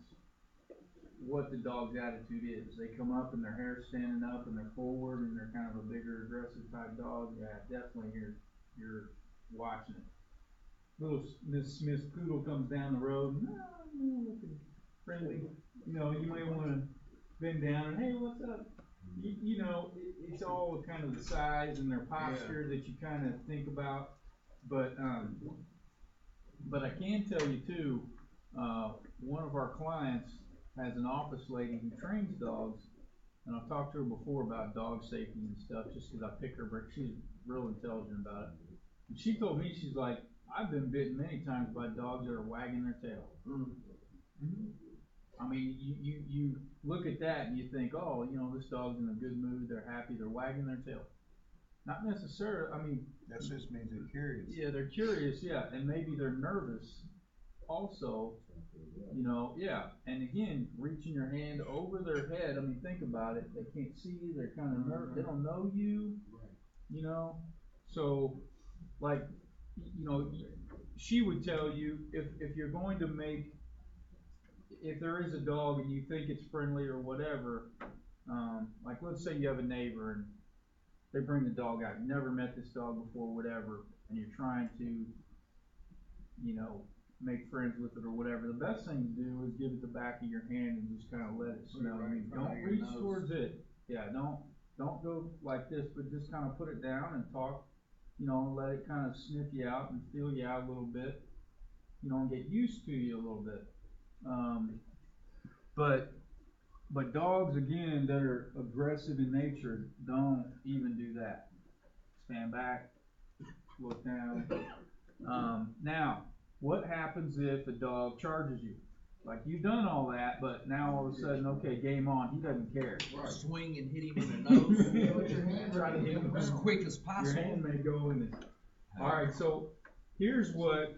what the dog's attitude is. They come up and their hair's standing up and they're forward and they're kind of a bigger, aggressive type dog. Yeah, definitely you're watching it. Little Miss Smith's poodle comes down the road, looking friendly. You might want to bend down and, hey, what's up? you know, it's all kind of the size and their posture that you kind of think about. But I can tell you too, one of our clients has an office lady who trains dogs, and I've talked to her before about dog safety and stuff, just because I pick her brain. She's real intelligent about it. And she told me, she's like, I've been bitten many times by dogs that are wagging their tail. I mean, you look at that and you think, oh, you know, this dog's in a good mood, they're happy, they're wagging their tail. Not necessarily, I mean. That just means they're curious. Yeah, they're curious, yeah, and maybe they're nervous also, you know, yeah. And again, reaching your hand over their head, I mean, think about it, they can't see you, they're kind of nervous, they don't know you, you know. So, like, you know, she would tell you, if you're going to make, if there is a dog and you think it's friendly or whatever, like let's say you have a neighbor and they bring the dog out, you never met this dog before, whatever, and you're trying to, you know, make friends with it or whatever, the best thing to do is give it the back of your hand and just kind of let it smell. I mean, don't reach towards it. Yeah, don't go like this, but just kind of put it down and talk, you know, and let it kind of sniff you out and feel you out a little bit, you know, and get used to you a little bit. But dogs, again, that are aggressive in nature, don't even do that. Stand back, look down. Now, what happens if a dog charges you? Like, you've done all that, but now all of a sudden, okay, game on, he doesn't care. Swing and hit him in the nose. Try to hit him as quick as possible. Your hand may go in this. All right, so here's what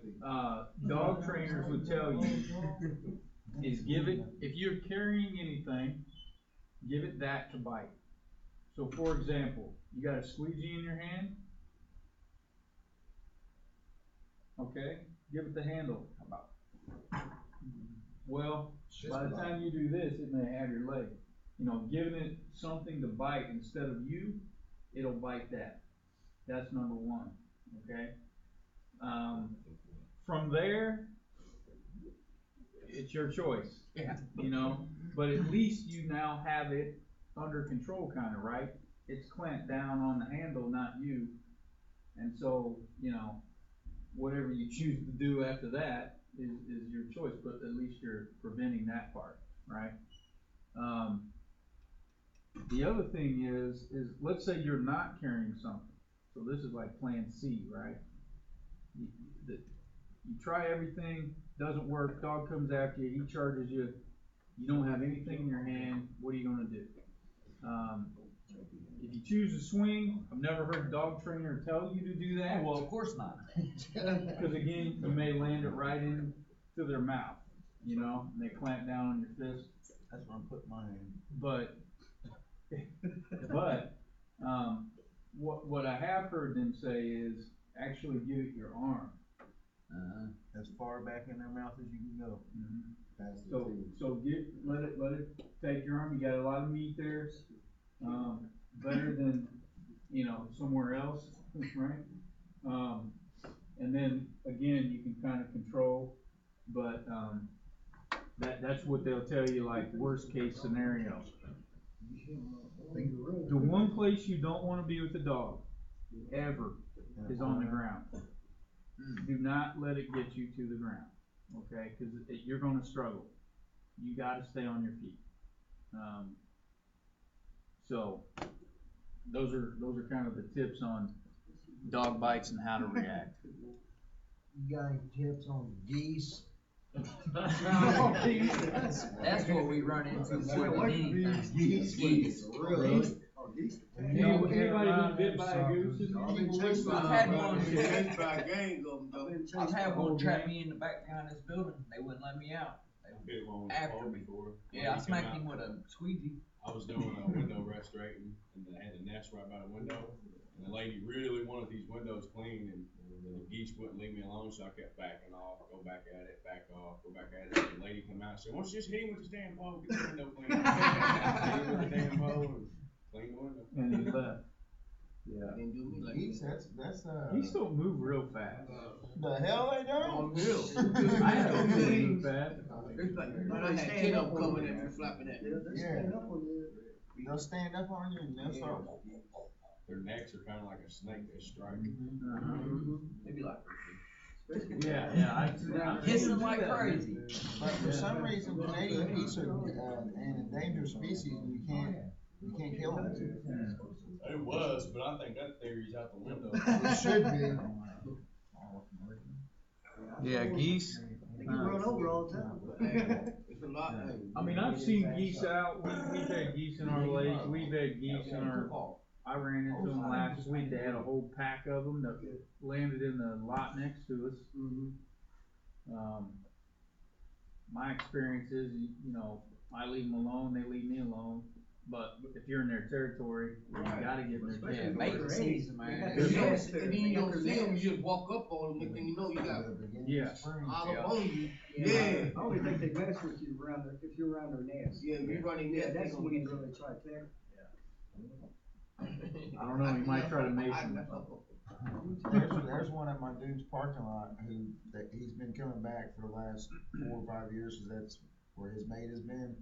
dog trainers would tell you is give it, if you're carrying anything, give it that to bite. So for example, you got a squeegee in your hand, okay, give it the handle. How about? Well, by the time you do this, it may have your leg. You know, giving it something to bite instead of you, it'll bite that. That's number one, okay? From there, it's your choice, you know, but at least you now have it under control, kind of, right? It's clamped down on the handle, not you. And so, you know, whatever you choose to do after that is your choice, but at least you're preventing that part, right? The other thing is let's say you're not carrying something. So this is like plan C, right? You try everything, doesn't work, dog comes after you, he charges you, you don't have anything in your hand, what are you gonna do? If you choose to swing, I've never heard a dog trainer tell you to do that. Well, of course not. Because again, you may land it right into their mouth, you know, and they clamp down on your fist. That's where I'm putting my hand. But what I have heard them say is actually give it your arm. As far back in their mouth as you can go. So let it take your arm. You got a lot of meat there. Better than, you know, somewhere else, right? And then again, you can kind of control, but that's what they'll tell you, like worst case scenario. The one place you don't want to be with the dog ever is on the ground. Do not let it get you to the ground, okay? Because you're going to struggle. You got to stay on your feet. So those are kind of the tips on dog bites and how to react. You got any tips on geese? That's what we run into more than anything. Geese. Really? Anybody been bit by a goose? I've had one trap me in the back behind this building. They wouldn't let me out. They were after me. Yeah, I smacked him with a squeegee. I was doing a window restorating, and I had a nest right by the window, and the lady really wanted these windows cleaned, and the geese wouldn't leave me alone, so I kept backing off, go back at it, back off, go back at it, and the lady came out and said, why don't you just hit him with this damn pole, get the window clean. Hit him with the damn pole, and clean the window. And he left. Yeah. Geese, that's Geese don't move real fast. the hell they don't? I haven't moved fast. But I had 10 of them coming in and flapping at me. Yeah. they'll stand up on you and they'll start. Their necks are kinda like a snake that's striking. Maybe like. Yeah. Hissing like crazy. But for some reason, Canadian geese are an endangered species, and you can't kill them. It was, but I think that theory's out the window. It should be. Yeah, geese. They get run over all the time. I mean, I've seen geese out. We've had geese in our lake. We've had geese in our. I ran into them last week. They had a whole pack of them that landed in the lot next to us. My experience is, you know, I leave them alone, they leave me alone. But if you're in their territory, you gotta get in their territory. Mating season, man. And then you don't see them, you just walk up on them, and then you know you got all up on you. Yeah. I only think they mess with you if you're around their nest. Yeah, if you're running nest, That's when you really try to attack. I don't know, you might try to mate them. There's one at my dude's parking lot he's been coming back for the last 4 or 5 years, because that's where his mate has been.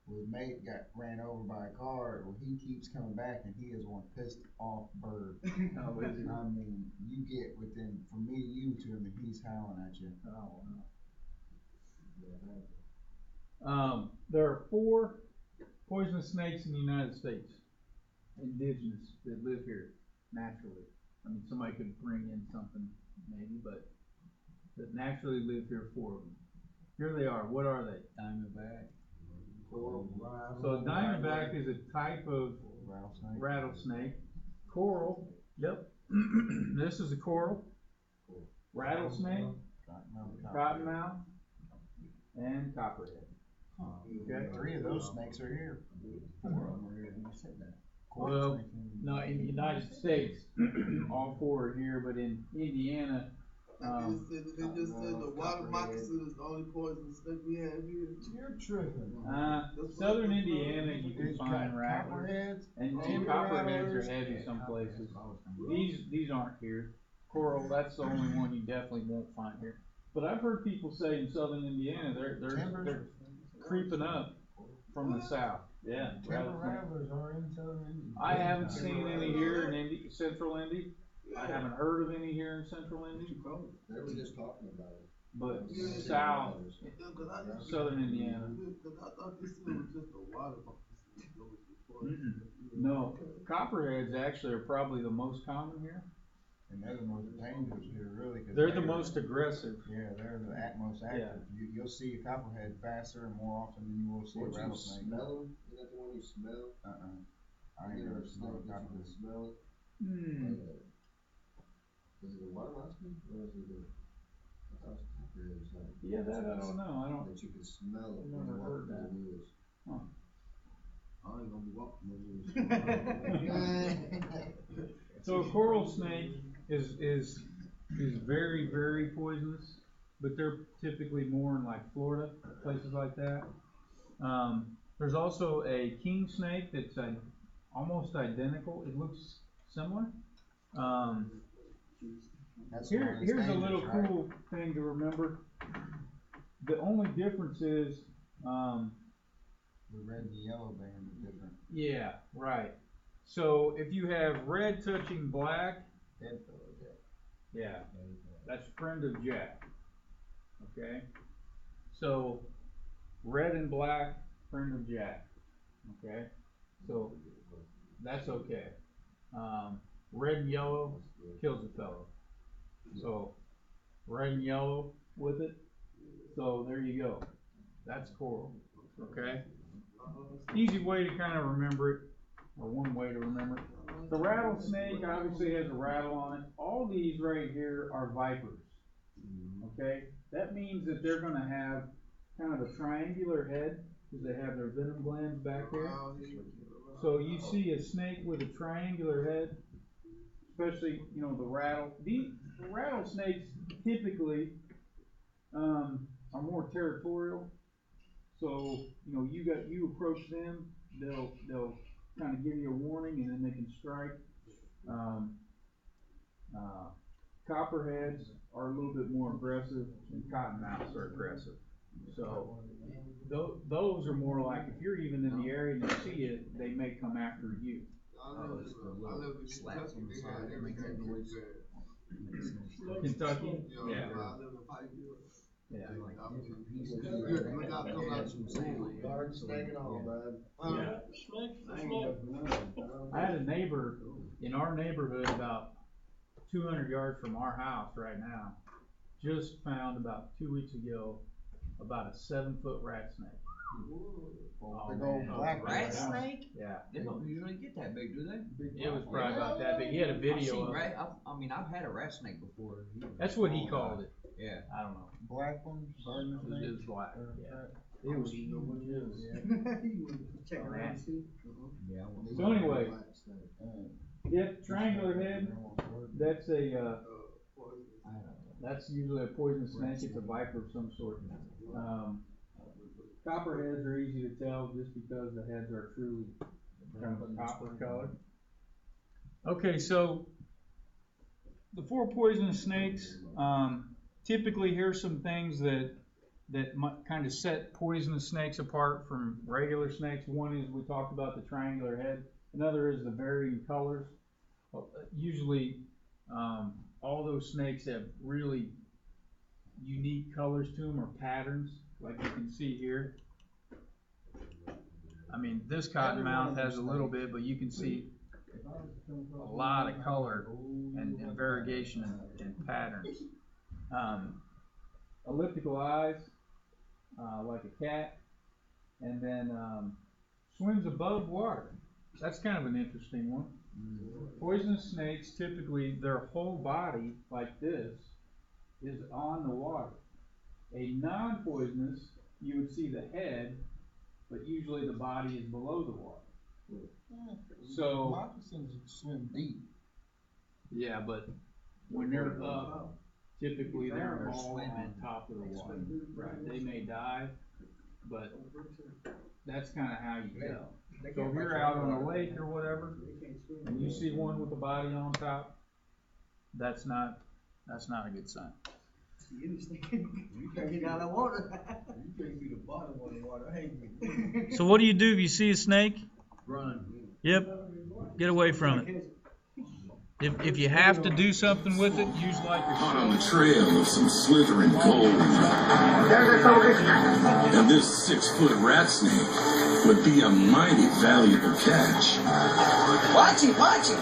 Well, his mate got ran over by a car. Well, he keeps coming back, and he is one pissed off bird. I mean, you get within, from me to you to him, and he's howling at you. There are 4 poisonous snakes in the United States, indigenous, that live here naturally. I mean, somebody could bring in something maybe, but that naturally live here, 4 of them. Here they are. What are they? Diamondback. So a diamondback is a type of rattlesnake. Coral, yep. This is a coral. Rattlesnake, cottonmouth, and copperhead. Okay. 3 of those snakes are here. 4 of them are here. You said that. Well, no, in the United States, all 4 are here, but in Indiana, they just said the water moccasin is the only poison snake we have here. You're tripping. Southern Indiana, you can find rattlers, and copperheads are heavy some places. These aren't here. Coral, that's the only one you definitely won't find here. But I've heard people say in Southern Indiana, they're creeping up from the south. Yeah. Rattlers are in Southern Indiana. I haven't seen any here in Central Indy. I haven't heard of any here in Central Indy. They were just talking about it. But south, Southern Indiana. I thought this was just a water moccasin. No, copperheads actually are probably the most common here. And they're the most dangerous here, really. They're the most aggressive. Yeah, they're the most active. Yeah. You'll see a copperhead faster and more often than you will see a rattlesnake. You smell them? Is that the one you smell? I ain't never smelled a copperhead. Smell it? Is it a water moccasin or is it I thought it was copperhead or something. Yeah, that I don't know. That you can smell it when I've you never walk heard through that. the woods. Huh. I ain't gonna be walking no woods. So a coral snake is very, very poisonous, but they're typically more in like Florida, places like that. There's also a king snake that's almost identical. It looks similar. Here's a little cool thing to remember. The only difference is the red and yellow band are different. Yeah, right. So if you have red touching black, yeah, that's friend of Jack. Okay. So red and black, friend of Jack. Okay. So that's okay. Red and yellow kills a fellow. So red and yellow with it. So there you go. That's coral. Okay. Easy way to kind of remember it, or one way to remember it. The rattlesnake obviously has a rattle on it. All these right here are vipers. Okay. That means that they're going to have kind of a triangular head because they have their venom glands back there. So you see a snake with a triangular head, especially, you know, the rattlesnakes typically are more territorial. So, you know, you approach them, they'll kind of give you a warning, and then they can strike. Copperheads are a little bit more aggressive, and cottonmouths are aggressive. So those are more like, if you're even in the area and you see it, they may come after you. I live in Slaps on the Kentucky. side, They that had make that everything noise. bad. Kentucky? Yeah, Yeah. I live in Pikeville. Yeah. Look out comes out some sand. Garden snake and all, bud. I had a neighbor in our neighborhood about 200 yards from our house right now, just found about 2 weeks ago about a 7-foot rat snake. Oh, Big old man. black Rat one. snake? Yeah. They don't usually get that big, do they? It was probably about that big. He had a I've video seen of it. I mean, I've had a rat snake before. That's what he called it. Yeah. I don't know. Black one, garden It snake. was black. Yeah. It was huge. Check around, see? Yeah. So anyway, yep, triangular head, that's a, that's usually a poisonous snake. It's a viper of some sort. Copperheads are easy to tell just because the heads are truly kind of a copper color. Okay, so the 4 poisonous snakes, typically here's some things that kind of set poisonous snakes apart from regular snakes. One is we talked about the triangular head. Another is the varying colors. Usually, all those snakes have really unique colors to them or patterns, like you can see here. I mean, this cottonmouth has a little bit, but you can see a lot of color and variegation and patterns. Elliptical eyes, like a cat, and then swims above water. That's kind of an interesting one. Poisonous snakes, typically their whole body, like this, is on the water. A non-poisonous, you would see the head, but usually the body is below the water. So Moccasins swim deep. yeah, but when they're up, typically they're all on top of the water. Right. They may dive, but that's kind of how you tell. So if you're out on a lake or whatever, and you see one with a body on top, that's not a good sign. You can't get out of water. You can't see the bottom of the water. Hey, So what do you do if you see a snake? run. Yep, get away from it. If you have to do something with it, use like your Caught on the trail of some slithering gold. And this 6-foot rat snake would be a mighty valuable catch. Watch it, watch it.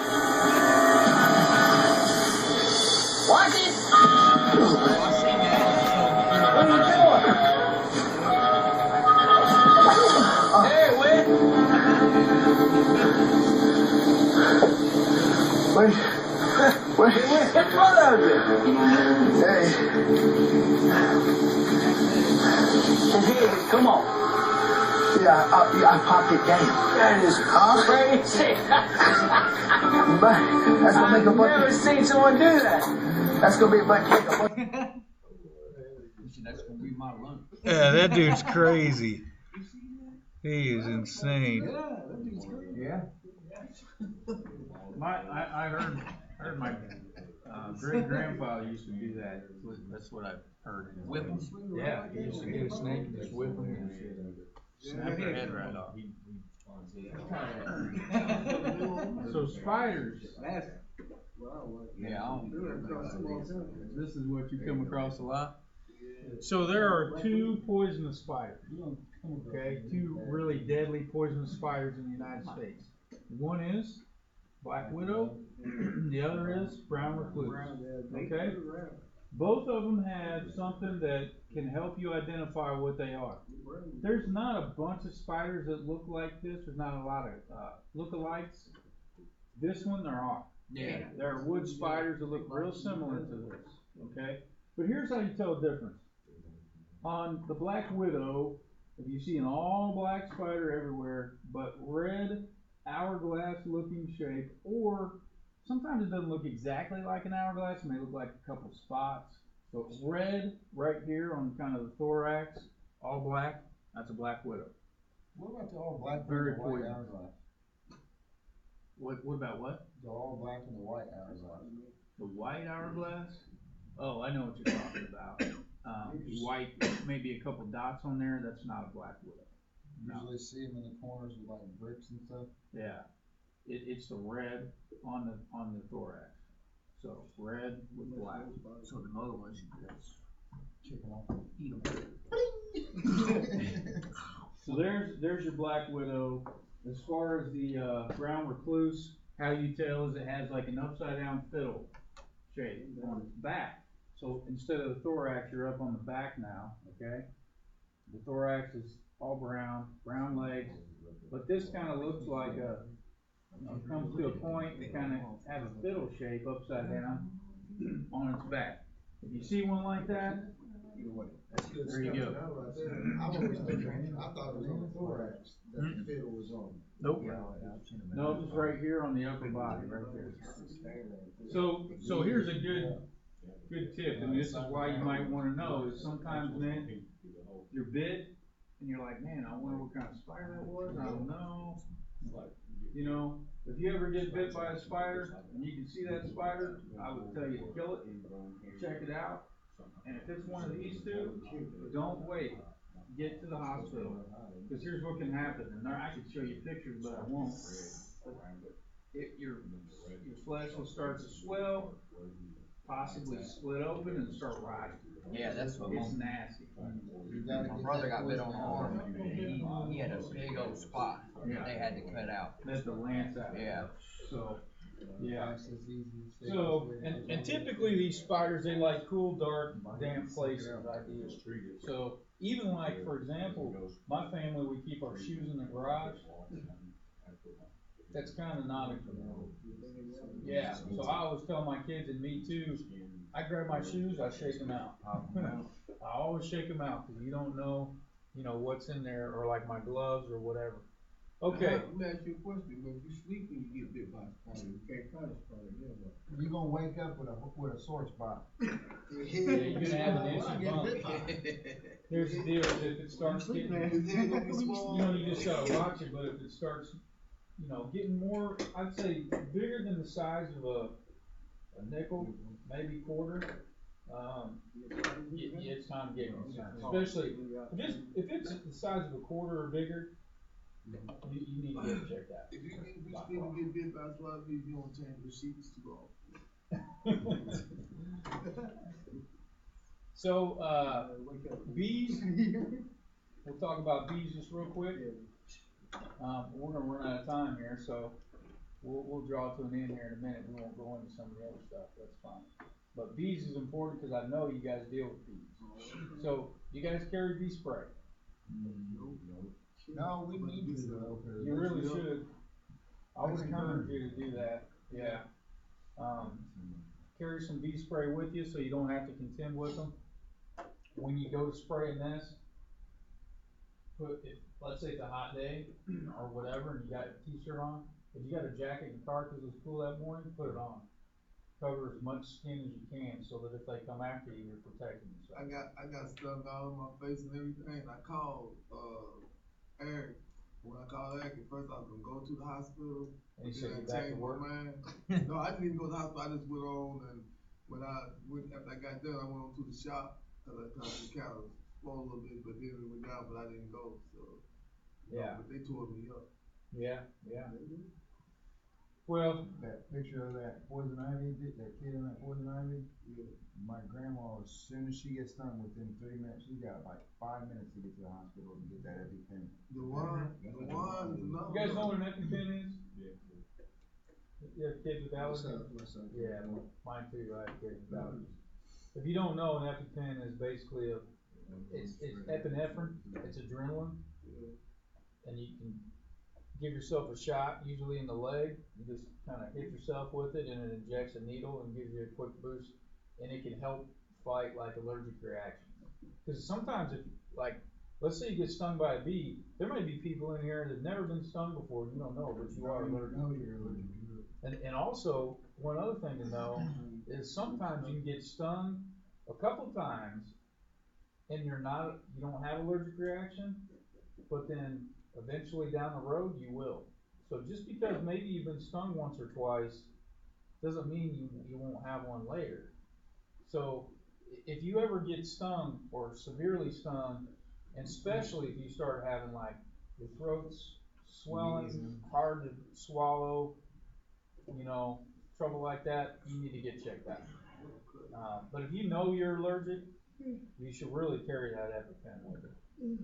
Watch it. What are you doing? Hey, wait. Wait, in front of you. Hey. Hey, come on. Yeah, I popped it down. That is crazy. That's gonna make a bucket. I've never seen someone do that. That's gonna be a bucket. That's gonna be my lunch. Yeah, that dude's crazy. He is insane. Yeah, that dude's crazy. Yeah. I heard my great grandfather used to do that. That's what I've heard. Whip 'em? Yeah, he used to get a snake and just whip them and snap their head right off. So spiders. Yeah. This is what you come across a lot. So there are 2 poisonous spiders. Okay, 2 really deadly poisonous spiders in the United States. One is black widow, the other is brown recluse. Okay? Both of them have something that can help you identify what they are. There's not a bunch of spiders that look like this. There's not a lot of lookalikes. This one there are. Yeah. There are wood spiders that look real similar to this. Okay? But here's how you tell the difference. On the black widow, if you see an all black spider everywhere, but red hourglass looking shape, or sometimes it doesn't look exactly like an hourglass, it may look like a couple spots. So red right here on kind of the thorax, all black, that's a black widow. What about the all black Very and the white poisonous. hourglass? What about what? The all black and the white hourglass. The white hourglass? Oh, I know what you're talking about. White, maybe a couple dots on there, that's not a black widow. Usually see them in the corners with like bricks and stuff. Yeah, it's the red on the thorax. So red with black. So the other ones you just Chicken off. eat them. So there's your black widow. As far as the brown recluse, how you tell is it has like an upside down fiddle shape on its back. So instead of the thorax, you're up on the back now, okay? The thorax is all brown legs, but this kind of looks like it comes to a point and kind of has a fiddle shape upside down on its back. If you see one like that, there you go. I thought it was on the thorax that the fiddle was on. Nope. No, it's right here on the upper body, right there. So here's a good tip, and this is why you might want to know, is sometimes, man, you're bit, and you're like, man, I wonder what kind of spider that was, I don't know. You know, if you ever get bit by a spider, and you can see that spider, I would tell you to kill it, check it out, and if it's one of these two, don't wait. Get to the hospital, because here's what can happen, and I could show you pictures, but I won't. Your flesh will start to swell, possibly split open and start rotting. Yeah, that's what It's nasty. my brother got bit on the arm. He had a big old spot that they had to cut out. That's the lance out. Yeah. So, yeah. So, and typically these spiders, they like cool, dark, damp places. So, even like, for example, my family, we keep our shoes in the garage. That's kind of not a, yeah. So I always tell my kids, and me too, I grab my shoes, I shake them out. I always shake them out, because you don't know, what's in there, or like my gloves or whatever. Okay. Let me ask you a question. If you sleep and you get bit by a spider, you can't find a spider. You're gonna wake up with a sore spot. Yeah, you're gonna have an itchy bump. Here's the deal: if it starts getting, you just gotta watch it. But if it starts, getting more, I'd say bigger than the size of a nickel, maybe quarter, it's time to get concerned. Especially if it's the size of a quarter or bigger. You need to get it checked out. If you sleep and get bit by a spider, you don't change the sheets too often. So, bees, we'll talk about bees just real quick. We're gonna run out of time here, so we'll draw to an end here in a minute. We won't go into some of the other stuff, that's fine. But bees is important because I know you guys deal with bees. So, you guys carry bee spray? No, we need to though. You really should. I would encourage you to do that, yeah. Carry some bee spray with you so you don't have to contend with them. When you go to spray a nest, let's say it's a hot day or whatever, and you got a t-shirt on, if you got a jacket in the car because it was cool that morning, put it on. Cover as much skin as you can so that if they come after you, you're protecting yourself. I got stuff all on my face and everything. I called Eric. When I called Eric, at first I was gonna go to the hospital. And he said, "Get back to work." No, I didn't even go to the hospital. I just went on, and after I got done, I went on to the shop because I just kind of spoiled a little bit, but then it went down, but I didn't go. So but they tore me up. Yeah. Well, that picture of that poison ivy, that kid in that poison ivy. Yeah. My grandma, as soon as she gets stung, within 3 minutes, she got like 5 minutes to get to the hospital and get that EpiPen. No. You guys know what an EpiPen is? Yeah. You have kids with allergies? Yeah, mine too. I have kids with allergies. If you don't know, an EpiPen is basically it's epinephrine. It's adrenaline, and you can give yourself a shot, usually in the leg. You just kind of hit yourself with it, and it injects a needle and gives you a quick boost, and it can help fight like allergic reactions. Because sometimes, if let's say you get stung by a bee, there may be people in here that have never been stung before. You don't know, but you are allergic. You're allergic to it. And also, one other thing to know is sometimes you can get stung a couple times, and you don't have allergic reaction, but then eventually down the road you will. So just because maybe you've been stung once or twice doesn't mean you won't have one later. So if you ever get stung or severely stung, and especially if you start having like your throat's swelling, hard to swallow, you know, trouble like that, you need to get checked out. But if you know you're allergic, you should really carry that EpiPen with you.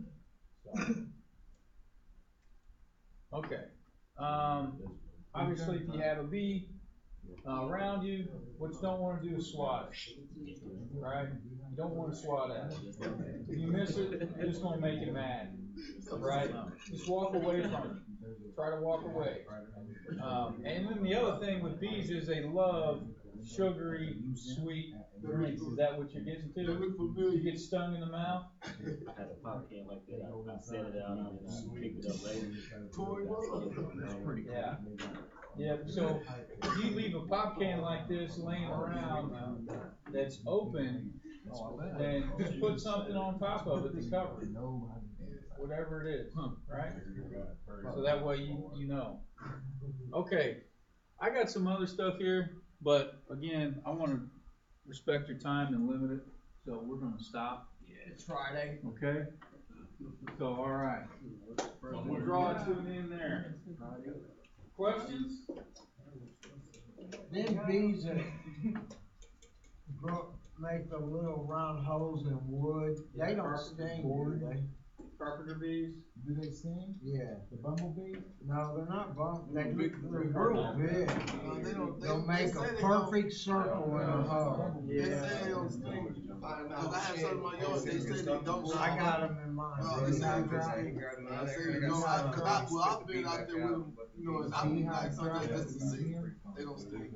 So. Okay. Obviously, if you have a bee around you, what you don't want to do is swat it, right? You don't want to swat at it. If you miss it, you're just going to make it mad, right? Just walk away from it. Try to walk away. And then the other thing with bees is they love sugary, sweet drinks. Is that what you're getting to? You get stung in the mouth? I had a pop can like that. I set it out and then I picked it up later. Yeah. Yeah, so if you leave a pop can like this laying around that's open, then just put something on top of it to cover it. Whatever it is, right? So that way you know. Okay, I got some other stuff here, but again, I want to respect your time and limit it, so we're going to stop. Yeah, it's Friday. Okay? So, all right. We'll draw it to an end there. Questions? Them bees that make the little round holes in wood, they don't sting, do they? Carpenter bees? Do they sting? Yeah. The bumblebee? No, they're not they're real big. They'll make a perfect circle in a hole. They say they don't sting. Cause I have some in my yard, they say they don't sting. I got them in mine. They say they don't sting. I say they don't. I've been out there with them, you know, and I've been like sometimes just to see. They don't sting.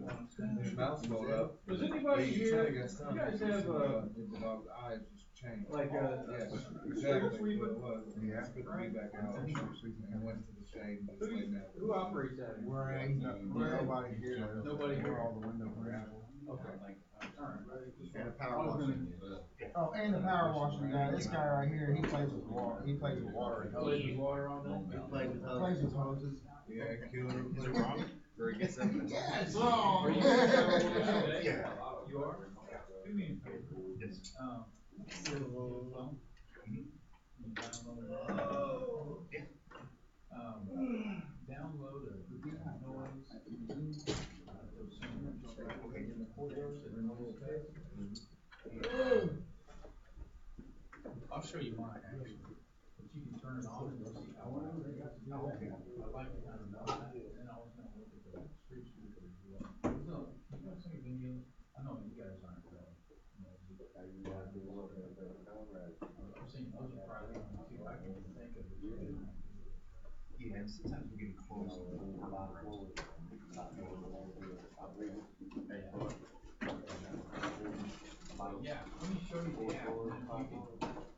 Does anybody here, you guys have like a Exactly what it was. Yeah, I put the meat back out and went to the shade. Who operates that? Nobody here. Nobody here. All the windows were out. Okay. And the power washing. Oh, and the power washing guy, this guy right here, he plays with water. He plays with water. Plays with water all day? He plays with hoses. Yeah, killer. Is it wrong? Or he gets something? Yes. Are you Yeah. You are? Do me a favor. Yes. Download a noise. I'll show you mine actually, but you can turn it on and you'll see how I like to kind of know that, and I was gonna look at the street sweeper as well. So, you know some videos, I know you guys aren't really. I'm saying those are probably the only two I can think of. Yeah, and sometimes we're getting close to the border. Yeah, let me show you the app,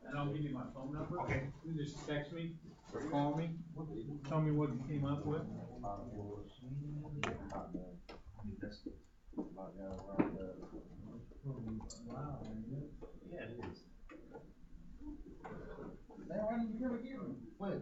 and I'll give you my phone number. Okay. You just text me or call me, tell me what you came up with. Man, why didn't you come and get them? Wait.